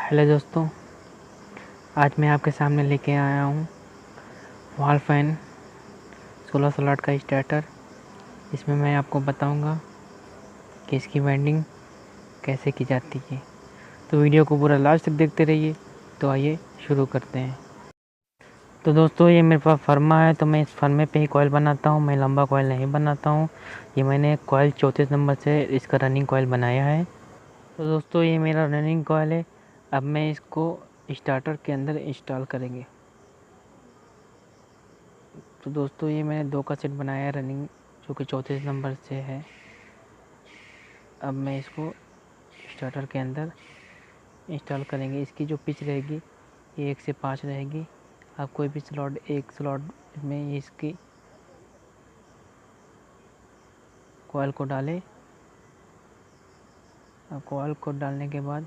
Hello दोस्तों, आज मैं आपके सामने लेके आया हूँ वॉल फैन 16 स्लॉट का स्टार्टर। इसमें मैं आपको बताऊँगा कि इसकी वाइंडिंग कैसे की जाती है। तो वीडियो को पूरा लास्ट तक देखते रहिए। तो आइए शुरू करते हैं। तो दोस्तों, ये मेरे पास फर्मा है, तो मैं इस फर्मे पे ही कॉयल बनाता हूँ। मैं लंबा कॉयल नहीं बनाता हूँ। ये मैंने कॉयल 34 नंबर से इसका रनिंग कॉयल बनाया है। तो दोस्तों, ये मेरा रनिंग कॉयल है। अब मैं इसको स्टार्टर के अंदर इंस्टॉल करेंगे। तो दोस्तों, ये मैंने 2 का सेट बनाया है रनिंग, जो कि 34 नंबर से है। अब मैं इसको स्टार्टर के अंदर इंस्टॉल करेंगे। इसकी जो पिच रहेगी ये 1 से 5 रहेगी। आप कोई भी एक स्लॉट में इसकी कॉयल को डालें। अब कॉयल को डालने के बाद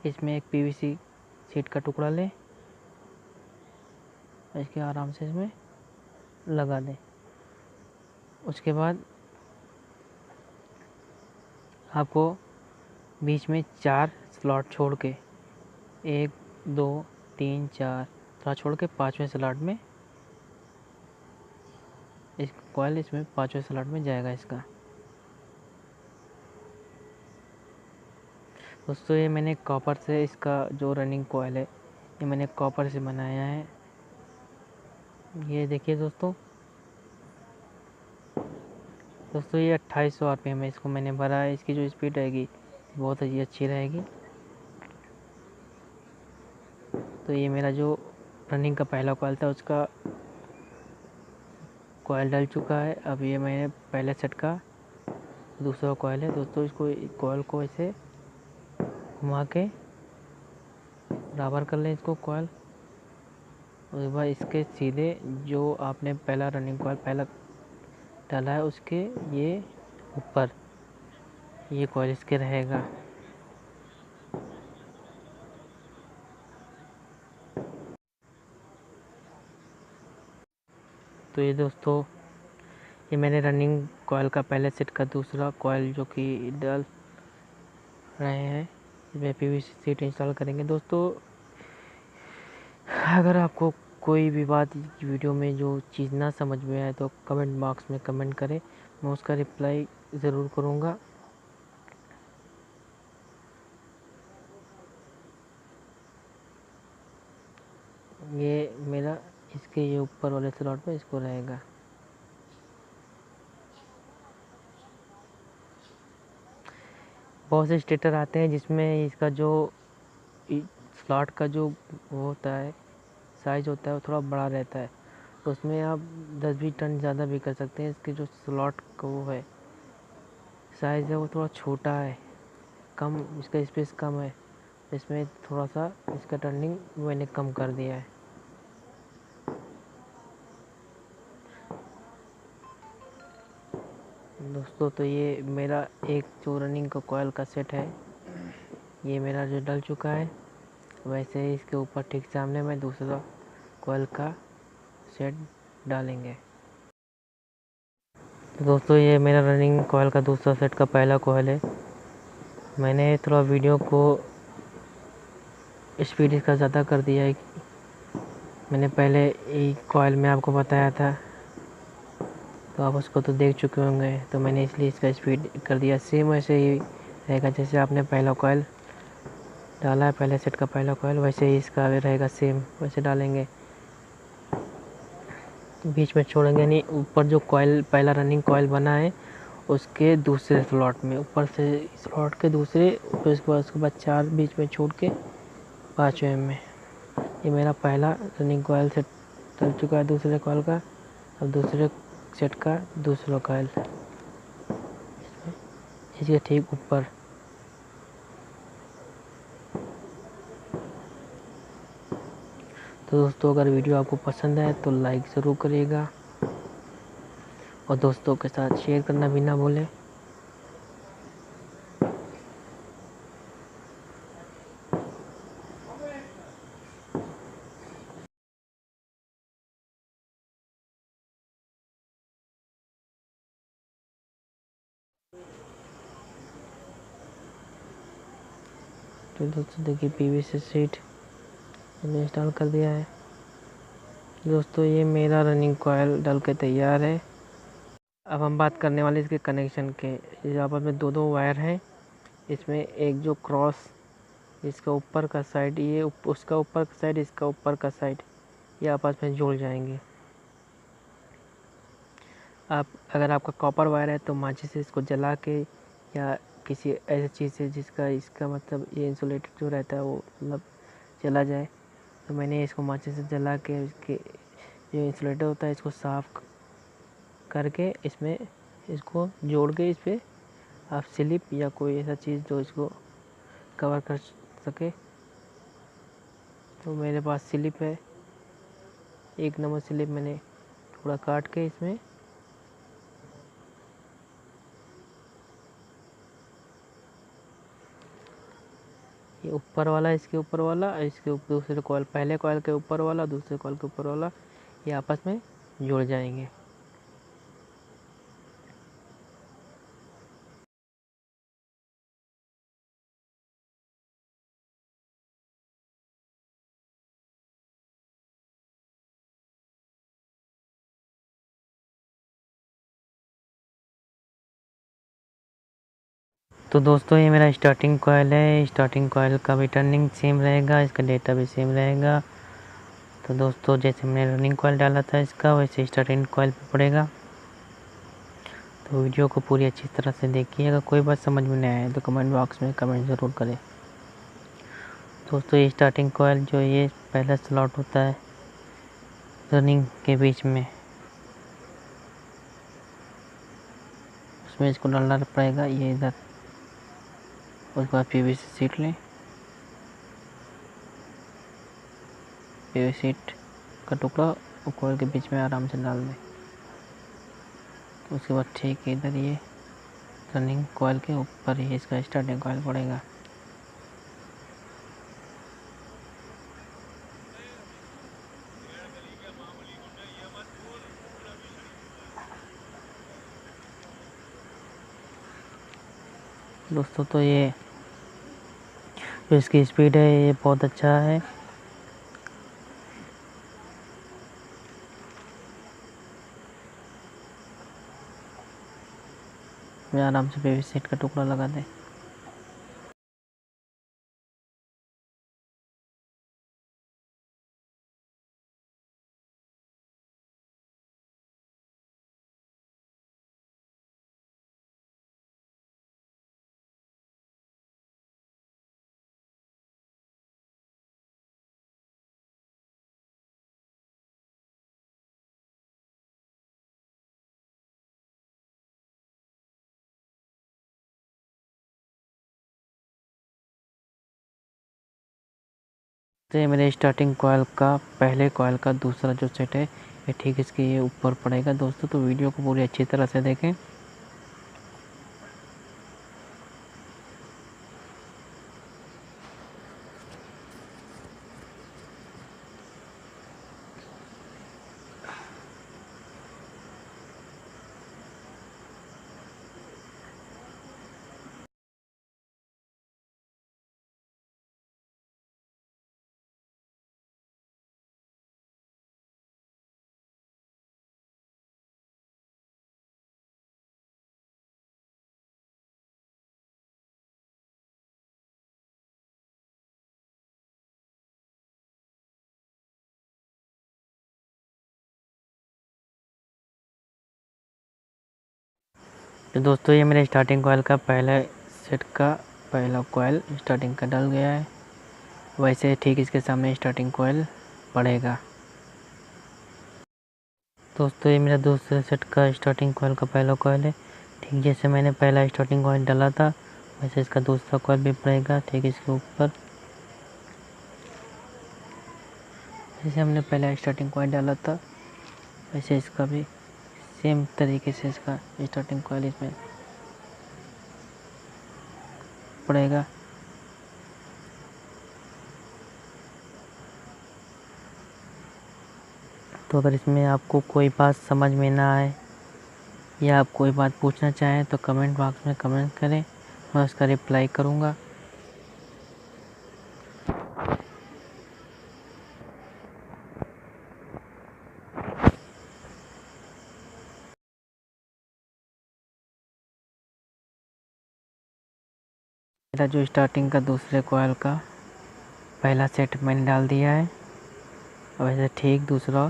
इसमें एक पीवीसी शीट का टुकड़ा लें, इसके आराम से इसमें लगा दें। उसके बाद आपको बीच में 4 स्लॉट छोड़ के 1 2 3 4 थोड़ा छोड़ के 5वें स्लॉट में इस कॉयल इसमें 5वें स्लॉट में जाएगा इसका। दोस्तों, ये मैंने कॉपर से इसका जो रनिंग कॉयल है ये मैंने कॉपर से बनाया है। ये देखिए दोस्तों, ये 2800 आरपीएम है। इसको मैंने भरा है। इसकी जो स्पीड रहेगी बहुत ही अच्छी रहेगी। तो ये मेरा जो रनिंग का पहला कॉयल था उसका कॉयल डल चुका है। अब ये मैंने पहले सेट का दूसरा कॉयल है। दोस्तों, इसको कॉयल को ऐसे घुमा के बराबर कर लें इसको कॉयल। उसके बाद इसके सीधे जो आपने पहला रनिंग कॉयल पहला डाला है उसके ये ऊपर ये कॉयल इसके रहेगा। तो ये दोस्तों, ये मैंने रनिंग कॉयल का पहले सेट का दूसरा कॉयल जो कि डाल रहे हैं, इसमें पीवीसी शीट इंस्टॉल करेंगे। दोस्तों, अगर आपको कोई भी बात वीडियो में जो चीज़ ना समझ में आए तो कमेंट बॉक्स में कमेंट करें, मैं उसका रिप्लाई ज़रूर करूँगा। ये मेरा इसके ये ऊपर वाले स्लॉट में इसको रहेगा। बहुत से स्टेटर आते हैं जिसमें इसका जो स्लॉट का जो वो होता है साइज़ होता है वो थोड़ा बड़ा रहता है। तो उसमें आप 10-20 टन ज़्यादा भी कर सकते हैं। इसके जो स्लॉट का वो है साइज़ है वो थोड़ा छोटा है, कम इसका स्पेस कम है। इसमें थोड़ा सा इसका टर्निंग मैंने कम कर दिया है। दोस्तों, तो ये मेरा एक जो रनिंग का कॉयल का सेट है ये मेरा जो डल चुका है। वैसे ही इसके ऊपर ठीक सामने में दूसरा कॉयल का सेट डालेंगे। तो दोस्तों, ये मेरा रनिंग कॉयल का दूसरा सेट का पहला कॉयल है। मैंने थोड़ा वीडियो को स्पीड इसका ज़्यादा कर दिया है। मैंने पहले एक कॉयल में आपको बताया था, तो आप उसको तो देख चुके होंगे। तो मैंने इसलिए इसका स्पीड कर दिया। सेम वैसे ही रहेगा जैसे आपने पहला कॉयल डाला है, पहले सेट का पहला कॉयल, वैसे ही इसका भी रहेगा। सेम वैसे डालेंगे, बीच में छोड़ेंगे नहीं। ऊपर जो कॉयल पहला रनिंग कॉयल बना है उसके दूसरे स्लॉट में, ऊपर से स्लॉट के दूसरे, फिर उसके बाद 4 बीच में छोड़ के 5वें में। ये मेरा पहला रनिंग कॉयल सेट चल चुका है दूसरे कॉयल का। अब दूसरे सेट का दूसरा कॉयल इसके ठीक ऊपर। तो दोस्तों, अगर वीडियो आपको पसंद है तो लाइक ज़रूर करिएगा और दोस्तों के साथ शेयर करना भी ना भूलें। तो दोस्तों देखिए पीवीसी शीट मैंने इंस्टॉल कर दिया है। दोस्तों ये मेरा रनिंग कॉयल डल के तैयार है। अब हम बात करने वाले इसके कनेक्शन के। यहाँ पर में दो वायर हैं। इसमें एक जो क्रॉस, इसका ऊपर का साइड, ये उसका ऊपर का साइड, इसका ऊपर का साइड, ये आपस में जुड़ जाएंगे। आप अगर आपका कॉपर वायर है तो माचिस से इसको जला के या किसी ऐसी चीज़ से जिसका इसका मतलब ये इंसुलेटेड जो रहता है वो मतलब चला जाए, तो मैंने इसको माचिस से जला के इसके जो इंसुलेटर होता है इसको साफ करके इसमें इसको जोड़ के इस पर आप स्लिप या कोई ऐसा चीज़ जो इसको कवर कर सके, तो मेरे पास स्लिप है। 1 नंबर स्लिप मैंने थोड़ा काट के इसमें ये ऊपर वाला, इसके ऊपर वाला, इसके ऊपर दूसरे कॉइल, पहले कॉइल के ऊपर वाला, दूसरे कॉइल के ऊपर वाला, ये आपस में जुड़ जाएंगे। तो दोस्तों ये मेरा स्टार्टिंग कॉइल है। स्टार्टिंग कॉइल का भी टर्निंग सेम रहेगा, इसका डेटा भी सेम रहेगा। तो दोस्तों जैसे मैंने रनिंग कॉइल डाला था इसका, वैसे स्टार्टिंग कॉइल पे पड़ेगा। तो वीडियो को पूरी अच्छी तरह से देखिए। अगर कोई बात समझ में नहीं आए तो कमेंट बॉक्स में कमेंट ज़रूर करें। दोस्तों ये स्टार्टिंग कॉइल जो ये पहला स्लॉट होता है रनिंग के बीच में, उसमें इसको डालना पड़ेगा ये इधर। उसके बाद पीवीसी शीट लें, पीवीसी शीट का टुकड़ा कॉइल के बीच में आराम से डाल दें। तो उसके बाद ठीक इधर ये रनिंग कॉइल के ऊपर ही इसका स्टार्टिंग कॉइल पड़ेगा। दोस्तों तो ये जो इसकी स्पीड है ये बहुत अच्छा है। मैं आराम से पीवीसी शीट का टुकड़ा लगा दें। तो ये मेरे स्टार्टिंग कॉइल का पहले कॉइल का दूसरा जो सेट है ये ठीक इसके ये ऊपर पड़ेगा। दोस्तों तो वीडियो को पूरी अच्छी तरह से देखें। तो दोस्तों ये मेरे स्टार्टिंग कॉइल का पहले सेट का पहला कॉइल स्टार्टिंग का डल गया है। वैसे ठीक इसके सामने स्टार्टिंग कॉइल पड़ेगा। दोस्तों ये मेरा दूसरे सेट का स्टार्टिंग कॉइल का पहला कॉइल है। ठीक जैसे मैंने पहला स्टार्टिंग कॉइल डाला था वैसे इसका दूसरा कॉइल भी पड़ेगा ठीक इसके ऊपर। जैसे हमने पहला स्टार्टिंग कॉइल डाला था वैसे इसका भी सेम तरीके से इसका स्टार्टिंग कॉइल इसमें पड़ेगा। तो अगर इसमें आपको कोई बात समझ में ना आए या आप कोई बात पूछना चाहें तो कमेंट बॉक्स में कमेंट करें, मैं उसका रिप्लाई करूँगा। मेरा जो स्टार्टिंग का दूसरे कॉइल का पहला सेट मैंने डाल दिया है। अब ऐसे ठीक दूसरा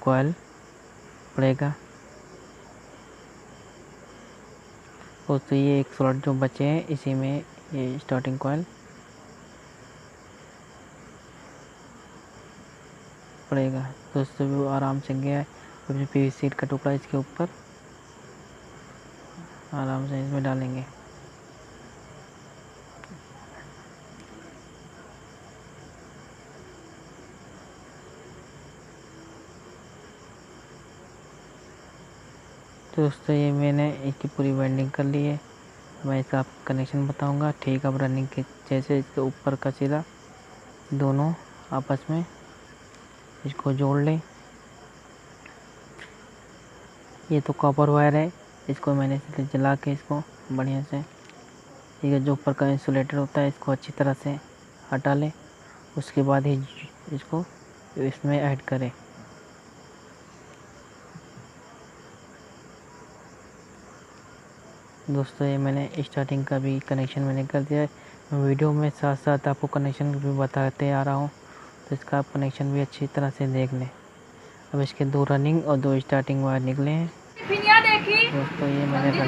कॉइल पड़ेगा। तो ये एक स्लॉट जो बचे हैं इसी में ये स्टार्टिंग कॉइल पड़ेगा। दोस्तों वो आराम से गया है। अब पीवीसी का टुकड़ा इसके ऊपर आराम से इसमें डालेंगे। तो दोस्तों ये मैंने इसकी पूरी वेल्डिंग कर ली है। मैं इसका आपको कनेक्शन बताऊंगा। ठीक अब रनिंग के जैसे इसके ऊपर का सीधा दोनों आपस में इसको जोड़ लें। ये तो कॉपर वायर है, इसको मैंने सीधे जला के इसको बढ़िया से ठीक है जो ऊपर का इंसुलेटर होता है इसको अच्छी तरह से हटा लें। उसके बाद ही इसको इसमें ऐड करें। दोस्तों ये मैंने स्टार्टिंग का भी कनेक्शन मैंने कर दिया है। मैं वीडियो में साथ साथ आपको कनेक्शन भी बताते आ रहा हूँ, तो इसका आप कनेक्शन भी अच्छी तरह से देख लें। अब इसके 2 रनिंग और 2 स्टार्टिंग वायर निकले हैं। दोस्तों ये मैंने रेड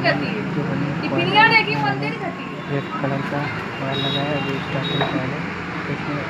कलर का वायर लगाया जो स्टार्टिंग वायर है इसमें।